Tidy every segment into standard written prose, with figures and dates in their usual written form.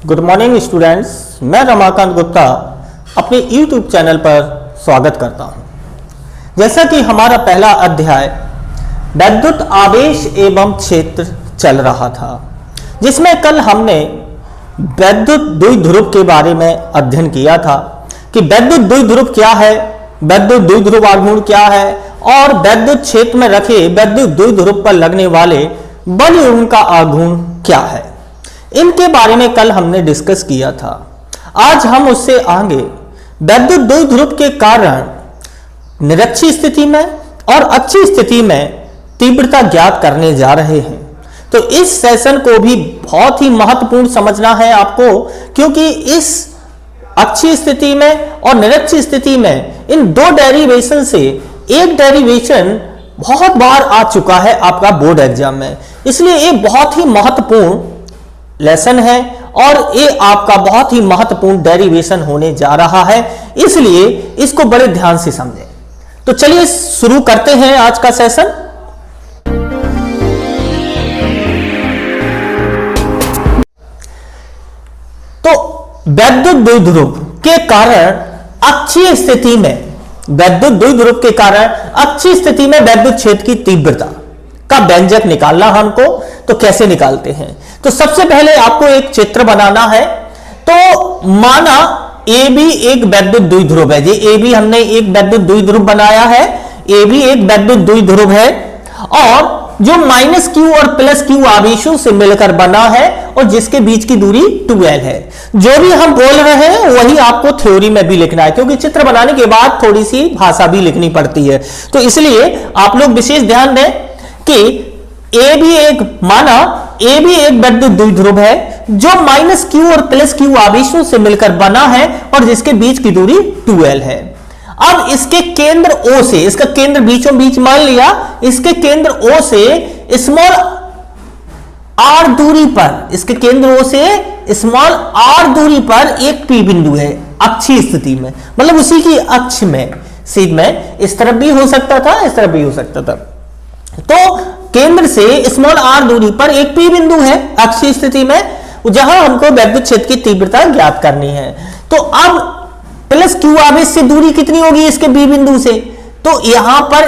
Good morning students, मैं रमाकांत गुप्ता अपने YouTube channel पर स्वागत करता हूं। जैसा कि हमारा पहला अध्याय वैद्युत आवेश एवं क्षेत्र चल रहा था, जिसमें कल हमने वैद्युत द्विध्रुव के बारे में अध्ययन किया था कि वैद्युत द्विध्रुव क्या है, वैद्युत द्विध्रुव आघूर्ण क्या है और वैद्युत क्षेत्र में रखे वैद्युत द्विध्रुव पर लगने वाले बल एवं का आघूर्ण क्या है। इनके बारे में कल हमने डिस्कस किया था। आज हम उससे आगे वैद्युत द्विध्रुव के कारण निरक्षीय स्थिति में और अक्षीय स्थिति में तीव्रता ज्ञात करने जा रहे हैं। तो इस सेशन को भी बहुत ही महत्वपूर्ण समझना है आपको, क्योंकि इस अक्षीय स्थिति में और निरक्षीय स्थिति में इन दो डेरिवेशन से एक डेरिवेशन बहुत बार आ चुका है आपका बोर्ड एग्जाम में, इसलिए ये बहुत ही महत्वपूर्ण लेसन है और ये आपका बहुत ही महत्वपूर्ण डेरिवेशन होने जा रहा है, इसलिए इसको बड़े ध्यान से समझें। तो चलिए शुरू करते हैं आज का सेशन। तो वैद्युत द्विध्रुव के कारण अक्षीय स्थिति में वैद्युत द्विध्रुव के कारण अक्षीय स्थिति में वैद्युत क्षेत्र की तीव्रता का व्यंजक निकालना हमको, तो कैसे निकालते हैं। तो सबसे पहले आपको एक चित्र बनाना है। तो माना ए भी एक वैद्युत द्विध्रुव है, ये ए भी हमने एक वैद्युत द्विध्रुव बनाया है, ए भी एक वैद्युत द्विध्रुव है और जो माइनस क्यू और प्लस क्यू आवेशों से मिलकर बना है और जिसके बीच की दूरी 2l है। जो भी हम बोल रहे हैं वही आपको थ्योरी में भी लिखना है, क्योंकि चित्र बनाने के बाद थोड़ी सी भाषा भी लिखनी पड़ती है। तो इसलिए आप लोग विशेष ध्यान दें कि ए भी एक वैद्युत द्विध्रुव है जो माइनस क्यू और प्लस क्यू आवेशों से मिलकर बना है और जिसके बीच की दूरी 2l है। अब इसके केंद्र O से, इसका केंद्र बीचों बीच मान लिया, इसके केंद्र O से स्मॉल r दूरी पर, इसके केंद्र O से स्मॉल r दूरी पर एक P बिंदु है अक्षीय स्थिति में, मतलब उसी की अक्ष में, सीध में इस तरफ भी हो सकता था, इस तरफ भी हो सकता था। तो केंद्र से स्मॉल r दूरी पर एक P बिंदु है अक्षीय स्थिति में, जहां हमको वैद्युत क्षेत्र की तीव्रता ज्ञात करनी है। तो अब प्लस क्यू आवेश से दूरी कितनी होगी इसके बी बिंदु से, तो यहां पर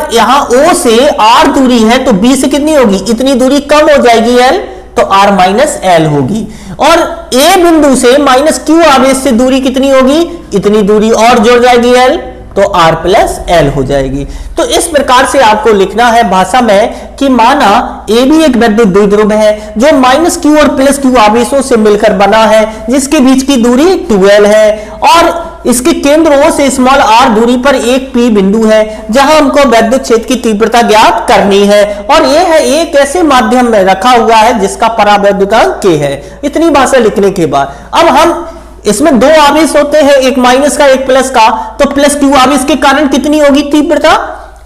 O से r दूरी है तो B से कितनी होगी, इतनी दूरी कम हो जाएगी l, तो r माइनस l होगी। और A बिंदु से माइनस क्यू आवेश से दूरी कितनी होगी, इतनी दूरी और जुड़ जाएगी l, तो r प्लस l हो जाएगी। तो इस प्रकार से आपको लिखना है भाषा में कि माना A भी एक वैद्युत द्विध्रुव है जो माइनस क्यू और प्लस क्यू आवेशों से मिलकर बना है, जिसके बीच की दूरी 2l है और इसके केंद्र O से स्मॉल r दूरी पर एक P बिंदु है जहां हमको वैद्युत क्षेत्र की तीव्रता ज्ञात करनी है। और यह है एक ऐसे माध्यम में रखा हुआ है जिसका परावैद्युतांक K है। इतनी भाषा लिखने के बाद अब हम इसमें दो आवेश होते हैं, एक माइनस का एक प्लस का, तो प्लस क्यू आवेश के कारण कितनी होगी तीव्रता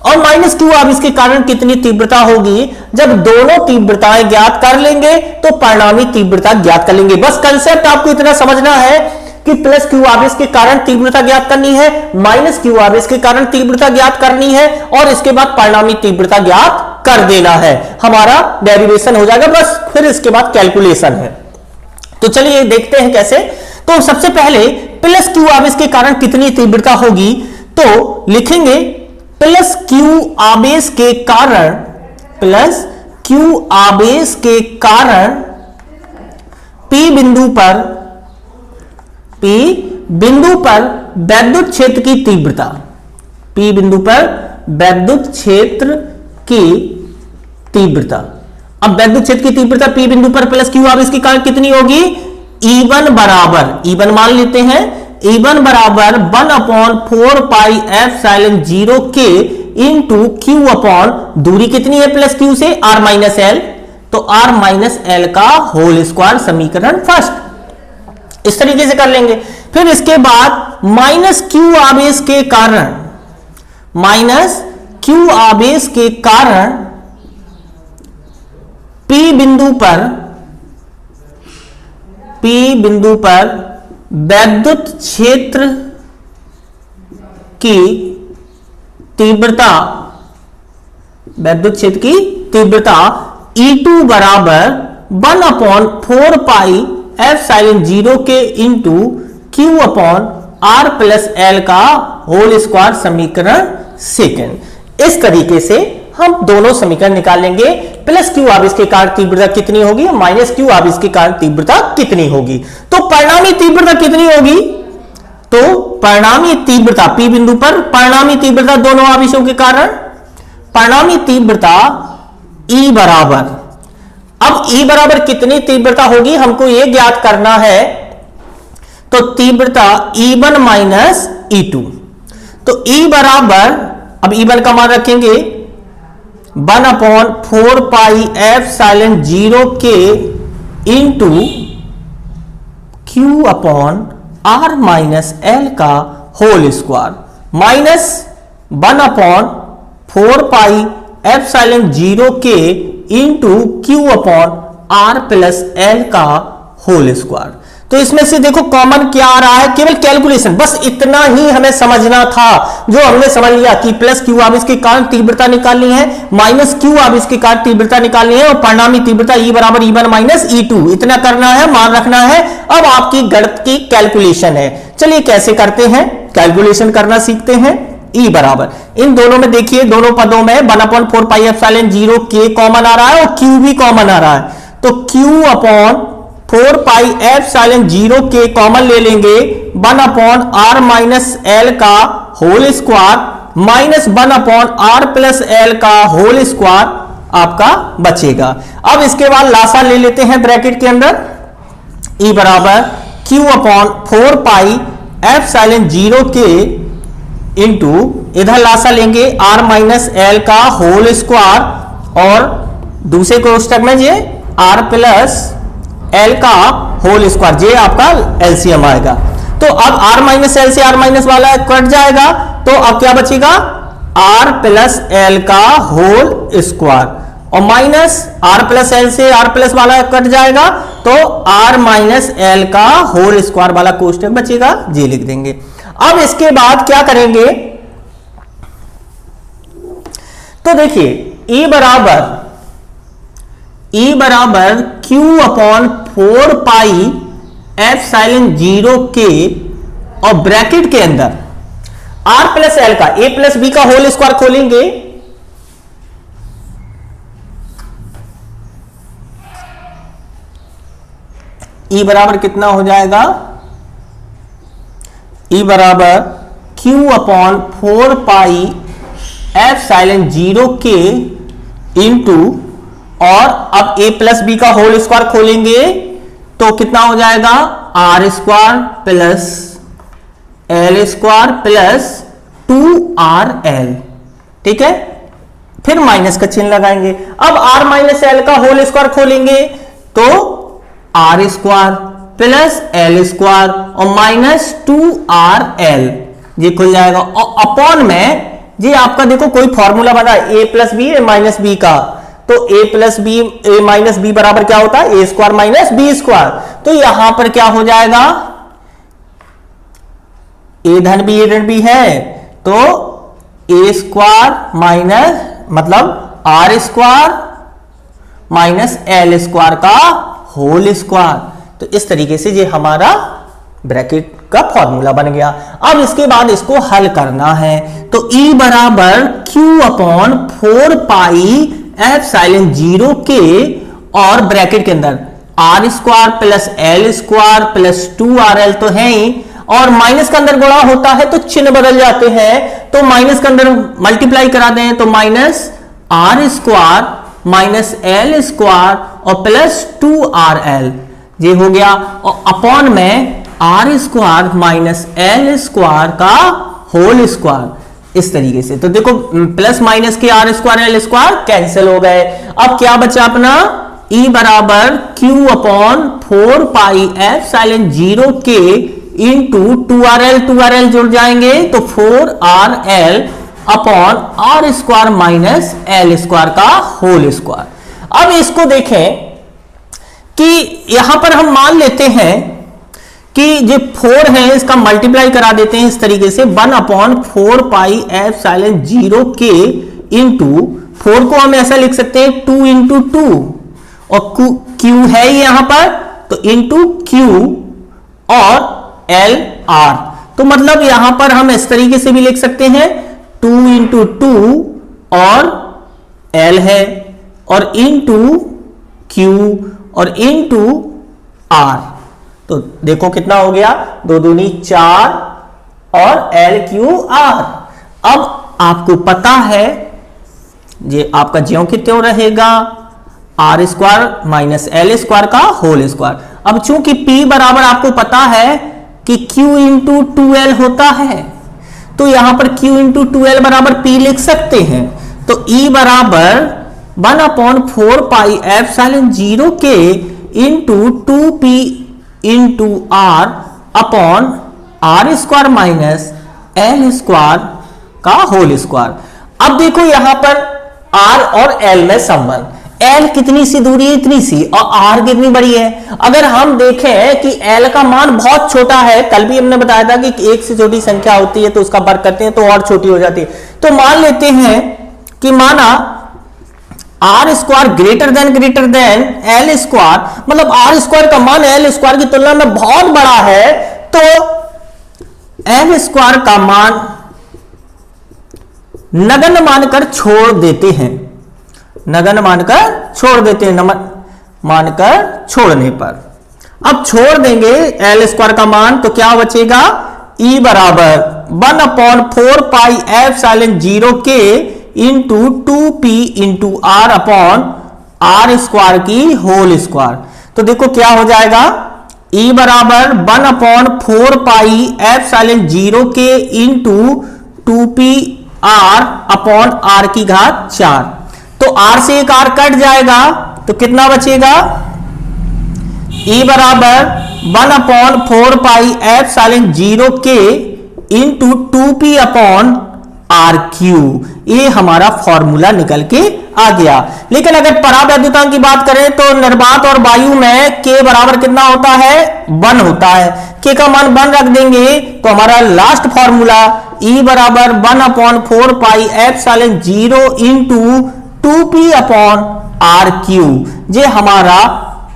और माइनस क्यू आवेश के कारण कितनी तीव्रता होगी। जब दोनों तीव्रताएं ज्ञात कर लेंगे तो परिणामी तीव्रता ज्ञात कर लेंगे। बस कंसेप्ट आपको इतना समझना है कि प्लस क्यू आवेश के कारण तीव्रता ज्ञात करनी है, माइनस क्यू आवेश के कारण तीव्रता ज्ञात करनी है और इसके बाद परिणामी तीव्रता ज्ञात कर देना है, हमारा डेरिवेशन हो जाएगा। बस फिर इसके बाद कैलकुलेशन है। तो चलिए देखते हैं कैसे। तो सबसे पहले प्लस क्यू आवेश के कारण कितनी तीव्रता होगी, तो लिखेंगे प्लस क्यू आवेश के कारण, प्लस क्यू आवेश के कारण P बिंदु पर वैद्युत क्षेत्र की तीव्रता, P बिंदु पर वैद्युत क्षेत्र की तीव्रता। अब वैद्युत क्षेत्र की तीव्रता P बिंदु पर प्लस क्यू आवेश के कारण कितनी होगी, E1 बराबर, E1 मान लेते हैं, E1 बराबर 1/4 pi epsilon 0 K into Q upon दूरी कितनी है प्लस Q से, R माइनस L, तो R माइनस L का होल स्क्वायर, समीकरण फर्स्ट। इस तरीके से कर लेंगे। फिर इसके बाद माइनस क्यू आवेश के कारण, माइनस क्यू आवेश के कारण P बिंदु पर वैद्युत क्षेत्र की तीव्रता, वैद्युत क्षेत्र की तीव्रता E2 बराबर 1/4 पाई एफ साइलेंट 0 के into Q upon R plus L का होल स्क्वायर समीकरण सेकंड। इस तरीके से हम दोनों समीकरण निकालेंगे। प्लस क्यू आवेश के कारण तीव्रता कितनी होगी, माइनस क्यू आवेश के कारण तीव्रता कितनी होगी। तो परिणामी तीव्रता कितनी होगी, तो परिणामी तीव्रता पी बिंदु पर परिणामी तीव्रता दोनों आवेशों के कारण, परिणामी तीव्रता E बराबर, अब E बराबर कितनी तीव्रता होगी हमको यह ज्ञात करना है। तो तीव्रता E1 माइनस E2, तो E बराबर, अब E1 का मान रखेंगे 1/4 पाई एफ साइलेंट 0 के into Q upon R minus L का whole square minus 1/4 pi epsilon 0 के into Q upon R plus L का होल स्क्वायर। तो इसमें से देखो कॉमन क्या आ रहा है, केवल कैलकुलेशन, बस इतना ही हमें समझना था। जो हमने समझ लिया कि प्लस क्यू आवेश के कारण तीव्रता निकालनी है, माइनस क्यू आवेश के कारण तीव्रता निकालनी है और परिणामी तीव्रता E बराबर E1 माइनस E2, इतना करना है, मान रखना है। अब आपकी गणित की कैलकुलेशन है। चलिए कैसे करते हैं, कैलकुलेशन करना सीखते हैं। E बराबर, इन दोनों में देखिए दोनों पदों में 1/4 पाई एप्सिलॉन 0 के कॉमन आ रहा है और Q भी कॉमन आ रहा है। तो Q अपॉन 4 पाई एप्सिलॉन 0 के कॉमन ले लेंगे, 1/r माइनस एल का whole square minus 1/r plus L का होल स्क्वायर आपका बचेगा। अब इसके बाद लासा ले लेते हैं ब्रैकेट के अंदर। E बराबर Q अपॉन 4 पाई एप्सिलॉन 0 के इंटू इधर लासा लेंगे r माइनस एल का होल स्क्वायर और दूसरे कोष्टक में ये r प्लस एल का होल स्क्वायर, जे आपका एलसीएम आएगा। तो अब r माइनस एल से r माइनस वाला कट जाएगा, तो अब क्या बचेगा, r प्लस एल का होल स्क्वायर और माइनस r प्लस एल से r प्लस वाला कट जाएगा, तो r माइनस एल का होल स्क्वायर वाला कोष्टक बचेगा, जे लिख देंगे। अब इसके बाद क्या करेंगे, तो देखिए E बराबर Q अपॉन 4 पाई एप्सिलॉन 0 के और ब्रैकेट के अंदर R प्लस एल का A प्लस बी का होल स्क्वायर खोलेंगे, E बराबर कितना हो जाएगा, E बराबर Q अपॉन 4 पाई एप्सिलॉन 0 के इंटू और अब A प्लस बी का होल स्क्वायर खोलेंगे तो कितना हो जाएगा, R square plus L square plus 2RL, ठीक है। फिर माइनस का चिन्ह लगाएंगे। अब R माइनस एल का होल स्क्वायर खोलेंगे तो R square plus L square और माइनस 2RL, ये खुल जाएगा। और अपॉन में ये आपका देखो कोई फॉर्मूला बना A plus B minus B का, तो A plus B A minus B बराबर क्या होता है, A square minus B square. तो यहां पर क्या हो जाएगा, ए धन बी ए ऋण बी है, तो ए स्क्वायर माइनस मतलब R square minus L square का होल स्क्वायर। तो इस तरीके से ये हमारा ब्रैकेट का फॉर्मूला बन गया। अब इसके बाद इसको हल करना है, तो E बराबर Q अपॉन 4 पाई एप्सिलॉन 0 के और ब्रैकेट के अंदर R square plus L square plus 2RL तो है ही, और माइनस के अंदर गुणा होता है तो चिन्ह बदल जाते हैं, तो माइनस के अंदर मल्टीप्लाई करा दें तो minus R square minus L square और प्लस 2RL, ये हो गया। और अपॉन में R square minus L square का होल स्क्वायर, इस तरीके से। तो देखो प्लस माइनस के R square L square cancel हो गए। अब क्या बचा अपना, E बराबर Q अपॉन 4 पाई एप्सिलॉन 0 के इंटू 2RL जुड़ जाएंगे तो 4RL upon R square minus L square का होल स्क्वायर। अब इसको देखें कि यहां पर हम मान लेते हैं कि जो 4 है इसका मल्टीप्लाई करा देते हैं इस तरीके से, 1/4 पाई एप्सिलॉन 0 के इंटू 4 को हम ऐसा लिख सकते हैं 2 × 2 और Q है यहां पर, तो इंटू क्यू और एल आर। तो मतलब यहां पर हम इस तरीके से भी लिख सकते हैं 2 इंटू 2 और एल है और इंटू क्यू और इंटू आर। तो देखो कितना हो गया, 2 दूनी 4 और एल क्यू आर। अब आपको पता है ये आपका ज्यों कि त्यों रहेगा R square minus L square का होल स्क्वायर। अब चूंकि P बराबर आपको पता है कि Q इंटू 2L होता है, तो यहां पर Q इंटू 2L बराबर P लिख सकते हैं। तो E बराबर 1/4 पाई एप्सिलॉन 0 के into 2P into R upon R square minus L square का होल स्क्वायर। अब देखो यहां पर R और L में संबंध, L कितनी सी दूरी है, इतनी सी, और R कितनी बड़ी है। अगर हम देखें कि L का मान बहुत छोटा है, कल भी हमने बताया था कि एक से छोटी संख्या होती है तो उसका वर्ग करते हैं तो और छोटी हो जाती है। तो मान लेते हैं कि माना R square greater than L square, मतलब आर स्क्वायर का मान एल स्क्वायर की तुलना में बहुत बड़ा है, तो एल स्क्वायर का मान नगण्य मानकर छोड़ देते हैं, नगण्य मानकर छोड़ देते हैं, मानकर छोड़ने पर अब छोड़ देंगे एल स्क्वायर का मान, तो क्या बचेगा E बराबर 1/4 पाई एप्सिलॉन 0 के into 2P into R upon R square की होल स्क्वायर। तो देखो क्या हो जाएगा, E बराबर 1/4 पाई एप्सिलॉन 0 के into 2P R upon R की घात 4। तो R से एक R कट जाएगा तो कितना बचेगा, E बराबर 1/4 पाई एप्सिलॉन 0 के into 2P upon R cube. ये हमारा फॉर्मूला निकल के आ गया। लेकिन अगर परावैद्युतांक की बात करें तो निर्वात और वायु में K बराबर कितना होता है, 1 होता है। K का मान 1 रख देंगे तो हमारा लास्ट फॉर्मूला E बराबर 1/4 pi epsilon 0 into 2P upon R cube, ये हमारा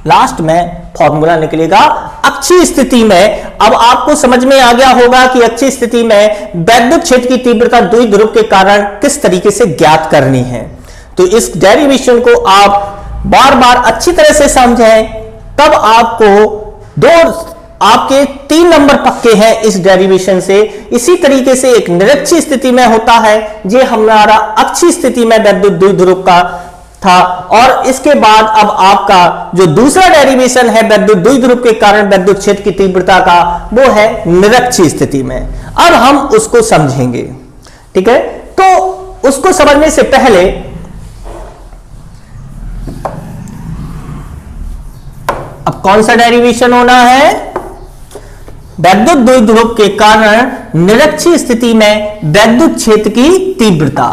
लास्ट में फॉर्मूला निकलेगा। अक्षीय स्थिति में अब आपको समझ में आ गया होगा कि अक्षीय स्थिति में वैद्युत क्षेत्र की तीव्रता द्विध्रुव के कारण किस तरीके से ज्ञात करनी है। तो इस डेरिवेशन को आप बार बार अच्छी तरह से समझें, तब आपको आपके 3 नंबर पक्के हैं इस डेरिवेशन से। इसी तरीके से एक निरक्षीय स्थिति में होता है, ये हमारा अक्षीय स्थिति में वैद्युत द्विध्रुव का था। और इसके बाद अब आपका जो दूसरा डेरिवेशन है वैद्युत द्विध्रुव के कारण वैद्युत क्षेत्र की तीव्रता का, वो है निरक्षीय स्थिति में। अब हम उसको समझेंगे, ठीक है। तो उसको समझने से पहले अब कौन सा डेरिवेशन होना है, वैद्युत द्विध्रुव के कारण निरक्षीय स्थिति में वैद्युत क्षेत्र की तीव्रता।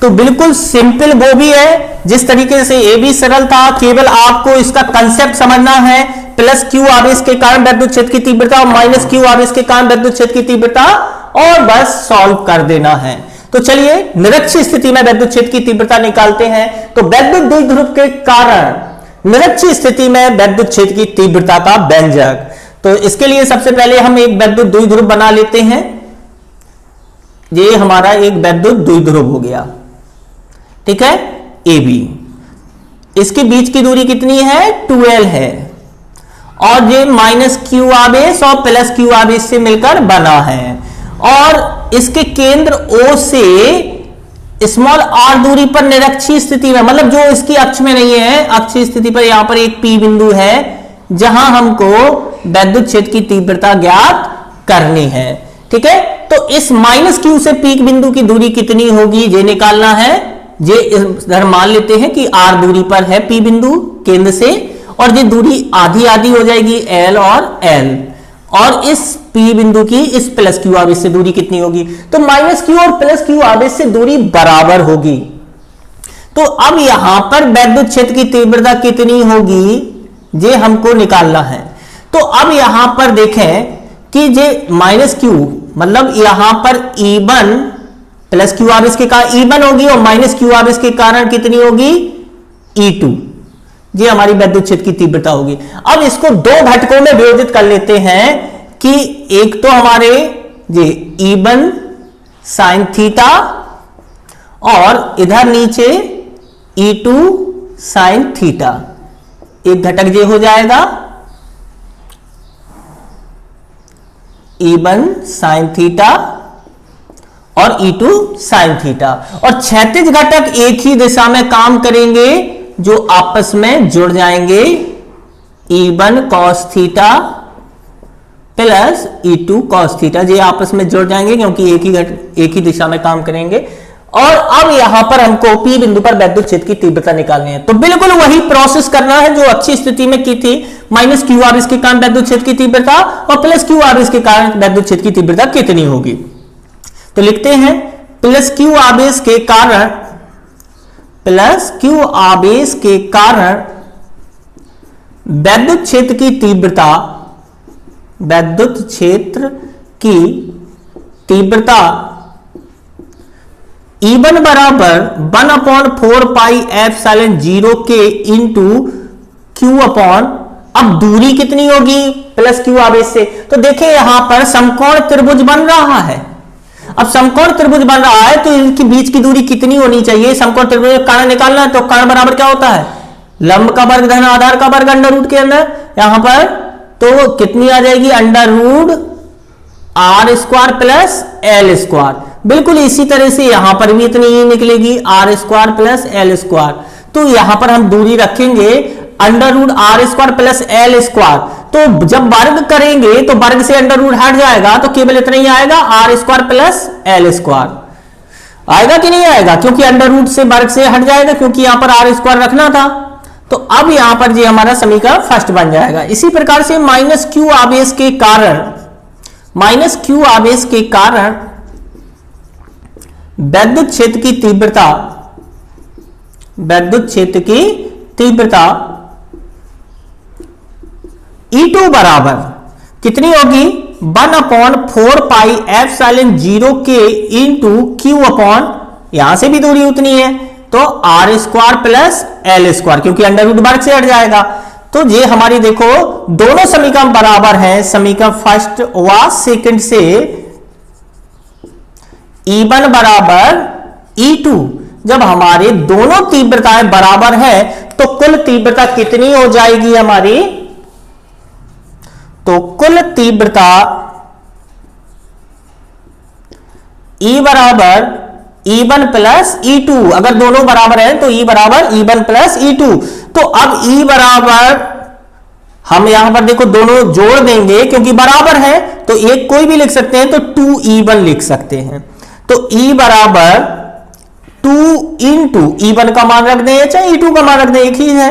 तो बिल्कुल सिंपल वो भी है, जिस तरीके से ये भी सरल था, केवल आपको इसका कंसेप्ट समझना है। प्लस क्यू आवेश के कारण वैद्युत क्षेत्र की तीव्रता और माइनस क्यू आवेश के कारण वैद्युत क्षेत्र की तीव्रता, और बस सॉल्व कर देना है। तो चलिए निरक्षीय स्थिति में वैद्युत क्षेत्र की तीव्रता निकालते हैं। तो वैद्युत द्विध्रुव के कारण निरक्षीय स्थिति में वैद्युत क्षेत्र की तीव्रता का व्यंजक। तो इसके लिए सबसे पहले हम एक वैद्युत द्विध्रुव बना लेते हैं। ये हमारा एक वैद्युत द्विध्रुव हो गया, ठीक है, AB। इसके बीच की दूरी कितनी है, 2L है, और ये माइनस क्यू आवेश और प्लस क्यू आवेश से मिलकर बना है। और इसके केंद्र O से स्मॉल r दूरी पर निरक्षीय स्थिति में, मतलब जो इसकी अक्ष में नहीं है, अक्षीय स्थिति पर यहां पर एक P बिंदु है जहां हमको वैद्युत क्षेत्र की तीव्रता ज्ञात करनी है, ठीक है। तो इस माइनस क्यू से P बिंदु की दूरी कितनी होगी ये निकालना है। ये इधर मान लेते हैं कि R दूरी पर है P बिंदु केंद्र से, और ये दूरी आधी आधी हो जाएगी L और L, और इस P बिंदु की इस प्लस क्यू आवेश से दूरी कितनी होगी, तो माइनस क्यू और प्लस क्यू आवेश से दूरी बराबर होगी। तो अब यहां पर वैद्युत क्षेत्र की तीव्रता कितनी होगी ये हमको निकालना है। तो अब यहां पर देखें कि ये माइनस क्यू, मतलब यहां पर E1 प्लस क्यू आवेश के कारण E1 होगी, और माइनस क्यू आवेश के कारण कितनी होगी, E2। ये हमारी वैद्युत क्षेत्र की तीव्रता होगी। अब इसको दो घटकों में विभाजित कर लेते हैं कि एक तो हमारे ये E1 sin थीटा और इधर नीचे E2 sin थीटा, एक घटक ये हो जाएगा E1 sin थीटा और E2 sin थीटा, और क्षैतिज घटक एक ही दिशा में काम करेंगे जो आपस में जुड़ जाएंगे, E1 cos theta plus E2 cos theta, ये आपस में जुड़ जाएंगे क्योंकि एक ही दिशा में काम करेंगे। और अब यहां पर हमको P बिंदु पर वैद्युत क्षेत्र की तीव्रता निकालनी है, तो बिल्कुल वही प्रोसेस करना है जो अच्छी स्थिति में की थी, माइनस क्यू आर एस के कारण वैद्युत क्षेत्र की तीव्रता और प्लस क्यू आर एस के कारण वैद्युत क्षेत्र की तीव्रता कितनी होगी। तो लिखते हैं प्लस क्यू आवेश के कारण, प्लस क्यू आवेश के कारण वैद्युत क्षेत्र की तीव्रता, वैद्युत क्षेत्र की तीव्रता E1 बराबर 1/4 पाई एप्सिलॉन 0 के इंटू क्यू अपॉन, अब दूरी कितनी होगी प्लस क्यू आवेश से, तो देखिए यहां पर समकोण त्रिभुज बन रहा है। अब समकोण त्रिभुज बन रहा है तो इनके बीच की दूरी कितनी होनी चाहिए, समकोण त्रिभुज कर्ण निकालना है, तो कर्ण बराबर क्या होता है, लंब का वर्ग धन आधार का वर्ग अंडर रूट के अंदर, यहां पर तो कितनी आ जाएगी under root R square plus L square. बिल्कुल इसी तरह से यहां पर भी इतनी ही निकलेगी R square plus L square. तो यहां पर हम दूरी रखेंगे under root R square plus L square, तो जब वर्ग करेंगे तो वर्ग से अंडर रूट हट जाएगा तो केवल इतना ही आएगा R square plus L square. आएगा कि नहीं आएगा, क्योंकि अंडर रूट से वर्ग से हट जाएगा क्योंकि यहां पर आर स्क्वायर रखना था। तो अब यहां पर ये हमारा समीकरण फर्स्ट बन जाएगा। इसी प्रकार से माइनस क्यू आवेश के कारण, माइनस क्यू आवेश के कारण वैद्युत क्षेत्र की तीव्रता, वैद्युत क्षेत्र की तीव्रता E2 बराबर कितनी होगी 1/4 पाई एप्सिलॉन 0 के इंटू क्यू अपॉन, यहां से भी दूरी उतनी है तो R square plus L square, क्योंकि अंडर रूट वर्ग से हट जाएगा। तो ये हमारी देखो दोनों समीकरण बराबर हैं, समीकरण फर्स्ट व सेकंड से E1 बराबर E2, जब हमारे दोनों तीव्रताएं बराबर है तो कुल तीव्रता कितनी हो जाएगी हमारी, तो कुल तीव्रता E बराबर E1 प्लस E2, अगर दोनों बराबर हैं तो E बराबर E1 प्लस E2। तो अब E बराबर हम यहां पर देखो दोनों जोड़ देंगे क्योंकि बराबर है तो एक कोई भी लिख सकते हैं, तो 2E1 लिख सकते हैं। तो E बराबर 2 इंटू E1 का मान रख दें चाहे E2 का मान रख दें, एक ही है,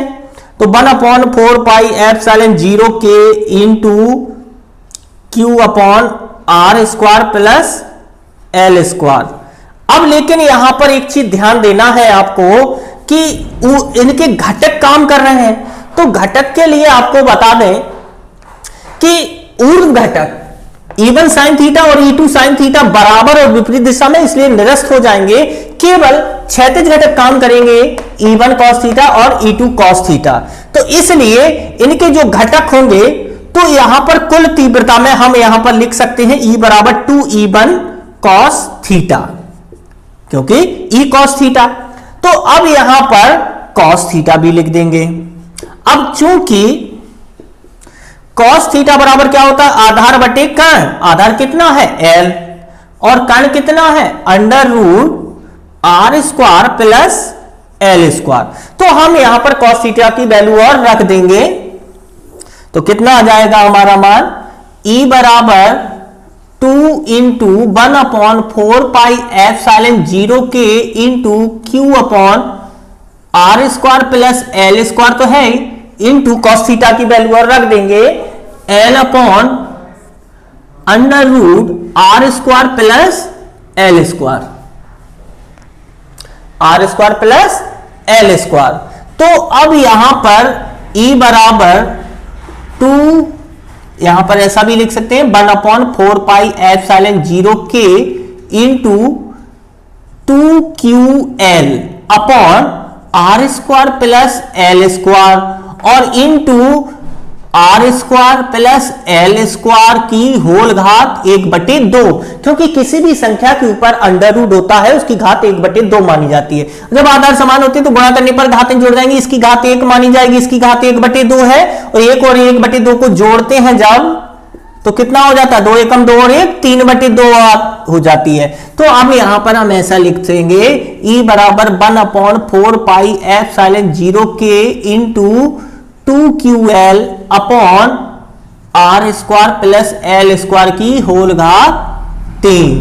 तो 1/4 पाई एप्सिलॉन 0 के into Q upon R square plus L square. अब लेकिन यहां पर एक चीज ध्यान देना है आपको कि इनके घटक काम कर रहे हैं, तो घटक के लिए आपको बता दें कि ऊर्ध्व घटक E1 sin थीटा और E2 sin थीटा बराबर और विपरीत दिशा में, इसलिए निरस्त हो जाएंगे, केवल क्षैतिज घटक काम करेंगे E1 cos थीटा और E2 cos थीटा। तो इसलिए इनके जो घटक होंगे तो यहां पर कुल तीव्रता में हम यहां पर लिख सकते हैं E बराबर 2E1 cos थीटा, क्योंकि E cos थीटा। तो अब यहां पर cos थीटा भी लिख देंगे। अब चूंकि cos थीटा बराबर क्या होता है आधार बटे कर्ण, आधार कितना है L और कर्ण कितना है under root R square plus L square. तो हम यहां पर cos थीटा की वैल्यू और रख देंगे, तो कितना आ जाएगा हमारा मान E बराबर 2 इंटू 1/4 पाई एप्सिलॉन 0 के into Q upon R square plus L square तो है इंटू cos थीटा की वैल्यू और रख देंगे L upon under root R square plus L square, R square plus L square. तो अब यहां पर E बराबर 2, यहां पर ऐसा भी लिख सकते हैं 1/4 पाई एप्सिलॉन 0 के into 2QL upon R square plus L square और into R square plus L square की होल घात 1/2, क्योंकि किसी भी संख्या के ऊपर अंडर रूट होता है उसकी घात 1/2 मानी जाती है। जब आधार समान होते हैं तो गुणा करने पर घातें जुड़ जाएंगी, इसकी घात 1 मानी जाएगी, इसकी घात 1/2 है, और 1 और 1/2 को जोड़ते हैं जब तो कितना हो जाता है, 2 एकम 2 और 1 3/2 हो जाती है। तो अब यहां पर हम ऐसा लिख देंगे E बराबर 1/4 पाई एप्सिलॉन 0 के into 2QL upon R square plus L square की होल घात 3।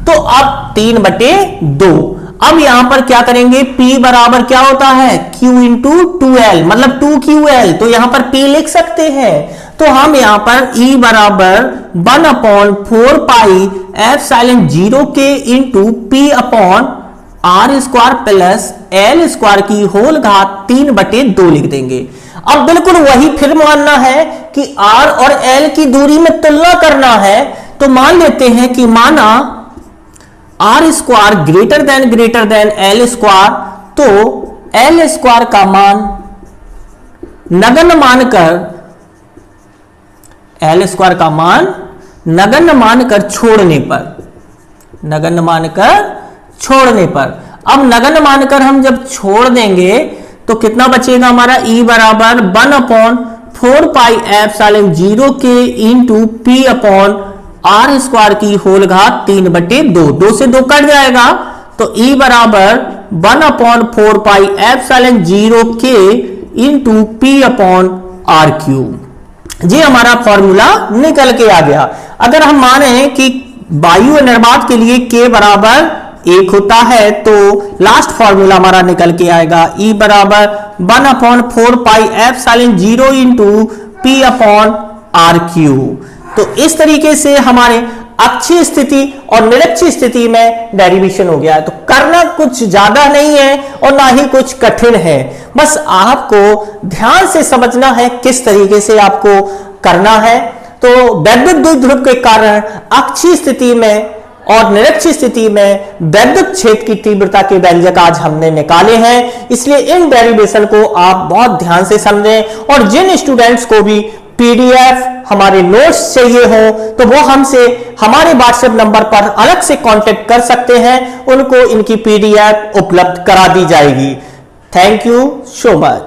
तो अब 3/2। अब यहां पर क्या करेंगे, P बराबर क्या होता है, Q इंटू 2L, मतलब 2QL, तो यहां पर P लिख सकते हैं। तो हम यहां पर E बराबर 1/4 पाई एप्सिलॉन 0 के into P upon R square plus L square की होल घात 3/2 लिख देंगे। अब बिल्कुल वही फिर मानना है कि R और L की दूरी में तुलना करना है, तो मान लेते हैं कि माना R square greater then L square, तो L स्क्वायर का मान नगण्य मानकर छोड़ने पर अब नगण्य मानकर हम जब छोड़ देंगे तो कितना बचेगा हमारा, E बराबर 1/4 पाई एप्सिलॉन 0 के into P upon R square की होल घात 3/2, 2 से 2 कट जाएगा, तो E बराबर 1/4 पाई एप्सिलॉन 0 के into P upon R cube. ये हमारा फॉर्मूला निकल के आ गया। अगर हम माने कि वायु निर्वात के लिए K बराबर 1 होता है तो लास्ट फॉर्मूला हमारा निकल के आएगा E बराबर 1/4 pi epsilon 0 into P upon R cube. तो इस तरीके से हमारे अक्षीय स्थिति और निरक्षीय स्थिति में डेरिवेशन हो गया है। तो करना कुछ ज्यादा नहीं है और ना ही कुछ कठिन है, बस आपको ध्यान से समझना है किस तरीके से आपको करना है। तो वैद्युत द्विध्रुव के कारण अक्षीय स्थिति में और निरक्षीय स्थिति में वैद्युत क्षेत्र की तीव्रता के व्यंजक आज हमने निकाले हैं, इसलिए इन डेरिवेशन को आप बहुत ध्यान से समझें। और जिन स्टूडेंट्स को भी पीडीएफ हमारे नोट्स चाहिए हो तो वो हमसे हमारे व्हाट्सएप नंबर पर अलग से कांटेक्ट कर सकते हैं, उनको इनकी पीडीएफ उपलब्ध करा दी जाएगी। Thank you so much.